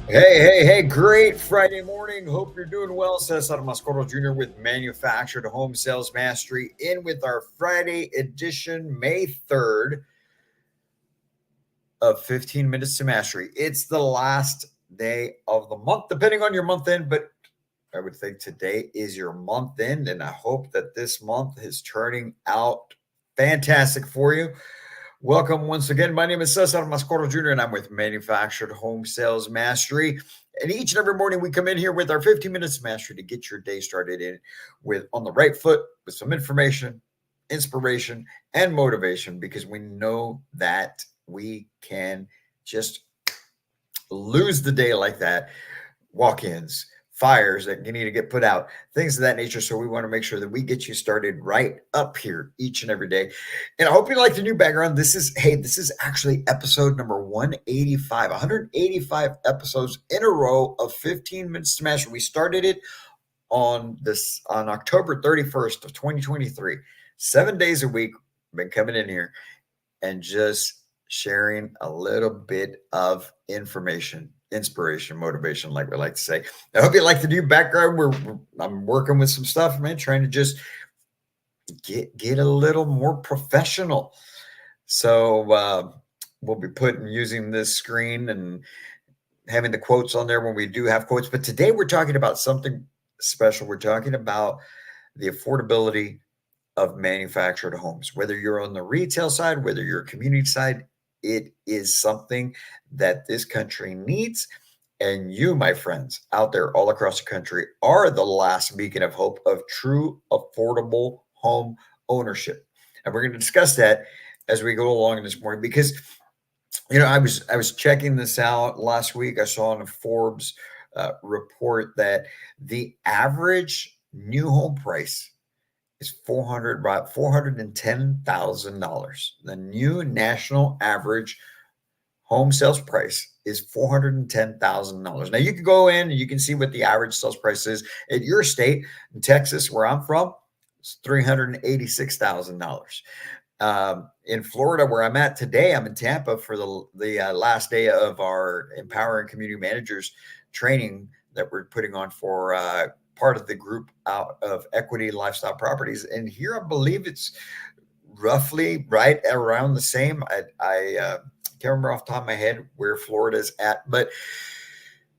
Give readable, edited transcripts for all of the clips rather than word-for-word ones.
Hey, great Friday morning. Hope you're doing well. Cesar Mascoro Jr. with Manufactured Home Sales Mastery in with our Friday edition, May 3rd of 15 Minutes to Mastery. It's the last day of the month, depending on your month end, but I would think today is your month end, and I hope that this month is turning out fantastic for you. Welcome once again. My name is Cesar Mascoro Jr., and I'm with Manufactured Home Sales Mastery. And each and every morning we come in here with our 15 minutes mastery to get your day started in with on the right foot with some information, inspiration, and motivation because we know that we can just lose the day like that. Walk-ins, fires that you need to get put out, things of that nature. So we want to make sure that we get you started right up here each and every day. And I hope you like the new background. This is actually episode number 185, 185 episodes in a row of 15 Minutes to Master. We started it on October 31st of 2023. 7 days a week, been coming in here and just sharing a little bit of information, inspiration, motivation, like we like to say. I hope you like the new background. I'm working with some stuff, man, trying to just get a little more professional. So we'll be using this screen and having the quotes on there when we do have quotes. But today we're talking about something special. We're talking about the affordability of manufactured homes, whether you're on the retail side, whether you're a community side. It is something that this country needs. And you, my friends, out there all across the country, are the last beacon of hope of true affordable home ownership. And we're going to discuss that as we go along this morning because I was checking this out last week. I saw in a Forbes report that the average new home price is $410,000. The new national average home sales price is $410,000. Now you can go in and you can see what the average sales price is at your state. In Texas, where I'm from, it's $386,000. In Florida, where I'm at today, I'm in Tampa for the last day of our Empowering Community Managers training that we're putting on for part of the group out of Equity Lifestyle Properties. And here I believe it's roughly right around the same. I can't remember off the top of my head where Florida's at, but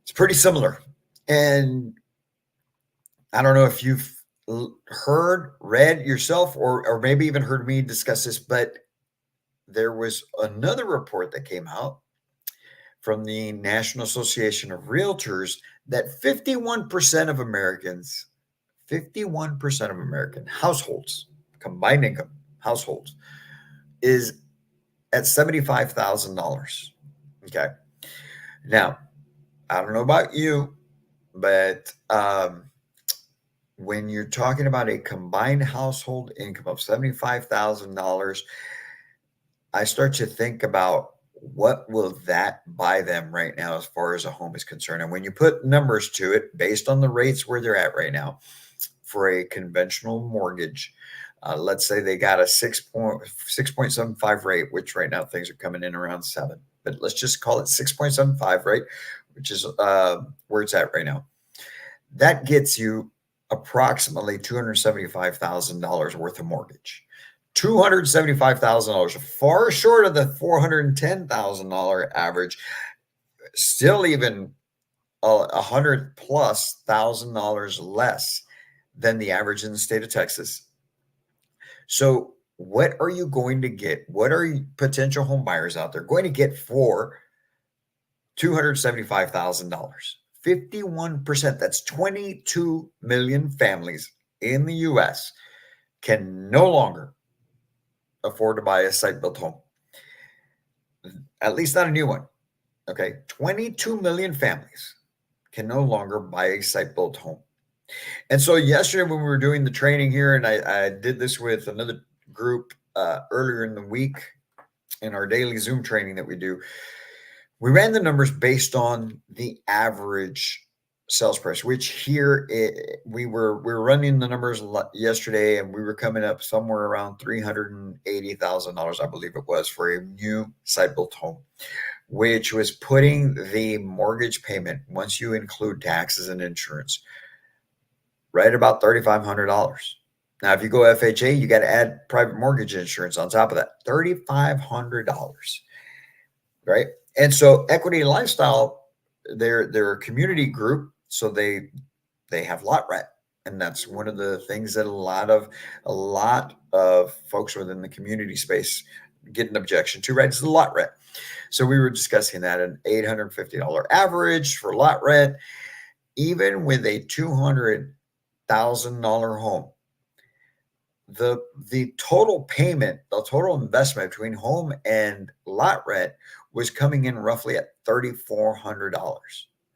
it's pretty similar. And I don't know if you've heard, read yourself, or maybe even heard me discuss this, but there was another report that came out from the National Association of Realtors that 51% of American households, combined income households, is at $75,000. Okay. Now, I don't know about you, but when you're talking about a combined household income of $75,000, I start to think about what will that buy them right now as far as a home is concerned. And when you put numbers to it based on the rates where they're at right now for a conventional mortgage, let's say they got a 6.75 rate, which right now things are coming in around 7, but let's just call it 6.75, right? Which is where it's at right now. That gets you approximately $275,000 worth of mortgage. $275,000, far short of the $410,000 average, still even $100,000+ less than the average in the state of Texas. So, what are you going to get? What are potential home buyers out there going to get for $275,000? 51%, that's 22 million families in the US can no longer afford to buy a site-built home. At least not a new one. Okay, 22 million families can no longer buy a site-built home. And so yesterday when we were doing the training here, and I did this with another group earlier in the week in our daily Zoom training that we do, we ran the numbers based on the average sales price, which here we were running the numbers yesterday, and we were coming up somewhere around $380,000, I believe it was, for a new site built home. which was putting the mortgage payment, once you include taxes and insurance, right about $3,500. Now, if you go FHA, you got to add private mortgage insurance on top of that, $3,500, right? And so Equity Lifestyle, they're a community group, so they have lot rent, and that's one of the things that a lot of folks within the community space get an objection to, right? It's the lot rent. So we were discussing that an $850 average for lot rent, even with a $200,000 home. The total payment, the total investment between home and lot rent was coming in roughly at $3,400.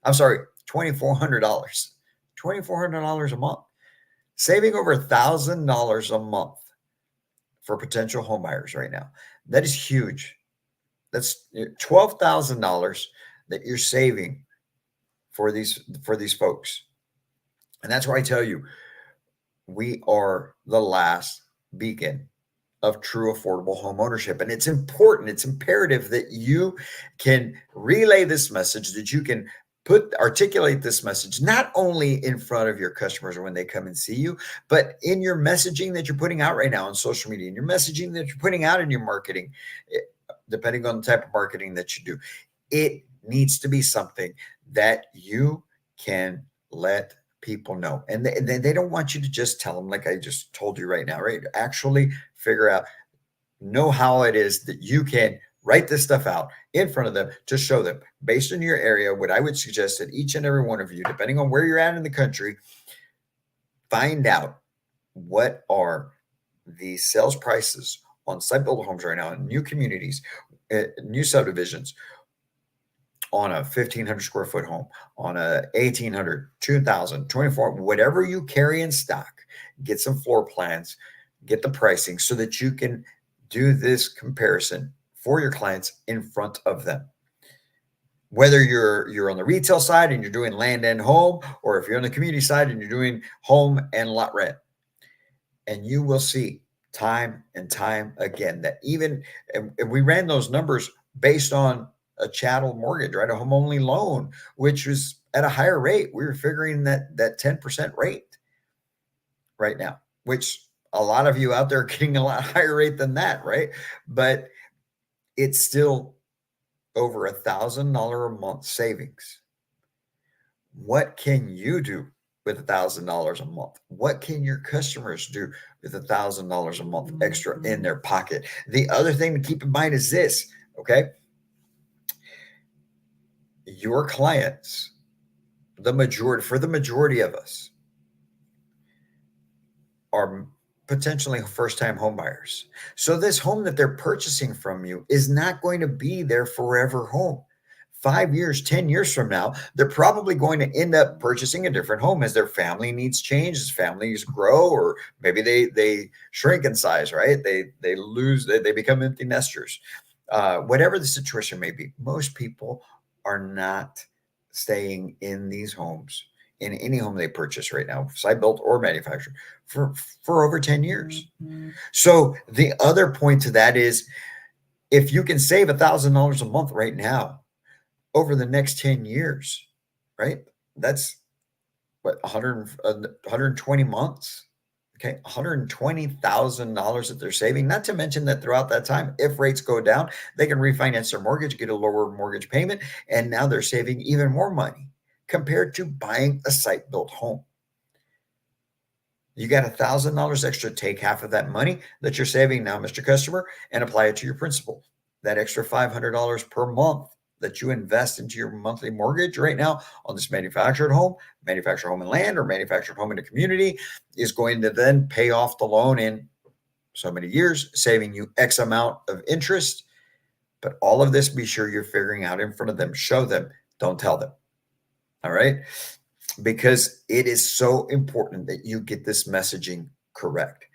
I'm sorry, $2,400. $2,400 a month, saving over $1,000 a month for potential home buyers right now. That is huge. That's $12,000 that you're saving for these folks. And that's why I tell you, we are the last beacon of true affordable home ownership. And it's important, it's imperative that you can relay this message, that you can articulate this message, not only in front of your customers or when they come and see you, but in your messaging that you're putting out right now on social media, and your messaging that you're putting out in your marketing, depending on the type of marketing that you do. It needs to be something that you can let people know. And they don't want you to just tell them, like I just told you right now, right? Actually figure out, know how it is that you can write this stuff out in front of them to show them, based on your area. What I would suggest that each and every one of you, depending on where you're at in the country, find out what are the sales prices on site-built homes right now in new communities, new subdivisions, on a 1,500 square foot home, on a 1,800, 2,000, 24, whatever you carry in stock. Get some floor plans, get the pricing so that you can do this comparison for your clients in front of them. Whether you're on the retail side and you're doing land and home, or if you're on the community side and you're doing home and lot rent. And you will see time and time again that even, and we ran those numbers based on a chattel mortgage, right? A home only loan, which was at a higher rate. We were figuring that 10% rate right now, which a lot of you out there are getting a lot higher rate than that, right? But it's still over $1,000 a month savings. What can you do with $1,000 a month? What can your customers do with $1,000 a month extra in their pocket? The other thing to keep in mind is this, okay? Your clients, for the majority of us, are potentially first-time home buyers. So this home that they're purchasing from you is not going to be their forever home. 5 years, 10 years from now, they're probably going to end up purchasing a different home as their family needs change, as families grow, or maybe they shrink in size, right? They become empty nesters. Whatever the situation may be, most people are not staying in these homes, in any home they purchase right now, site built or manufactured, for over 10 years. So the other point to that is, if you can save $1,000 a month right now over the next 10 years, right? That's what, 120 months. Okay, $120,000 that they're saving. Not to mention that throughout that time, if rates go down, they can refinance their mortgage, get a lower mortgage payment, and now they're saving even more money compared to buying a site-built home. You got $1,000 extra. Take half of that money that you're saving now, Mr. Customer, and apply it to your principal. That extra $500 per month that you invest into your monthly mortgage right now on this manufactured home and land, or manufactured home in a community, is going to then pay off the loan in so many years, saving you X amount of interest. But all of this, be sure you're figuring out in front of them. Show them, don't tell them. All right? Because it is so important that you get this messaging correct.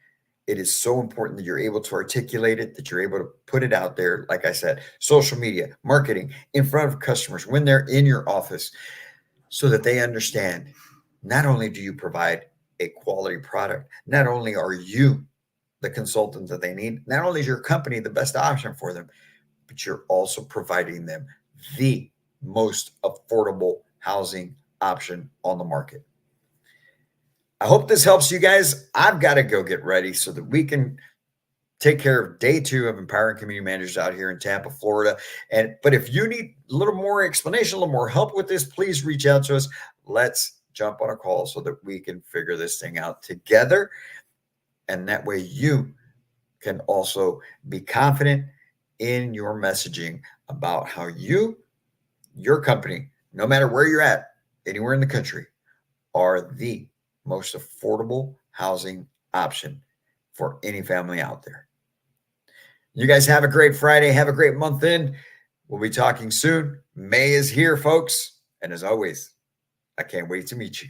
It is so important that you're able to articulate it, that you're able to put it out there. Like I said, social media, marketing, in front of customers when they're in your office, so that they understand, not only do you provide a quality product, not only are you the consultant that they need, not only is your company the best option for them, but you're also providing them the most affordable housing option on the market. I hope this helps you guys. I've got to go get ready so that we can take care of day 2 of Empowering Community Managers out here in Tampa, Florida. But if you need a little more explanation, a little more help with this, please reach out to us. Let's jump on a call so that we can figure this thing out together. And that way you can also be confident in your messaging about how your company, no matter where you're at, anywhere in the country, are the most affordable housing option for any family out there. You guys have a great Friday. Have a great month end. We'll be talking soon. May is here, folks. And as always, I can't wait to meet you.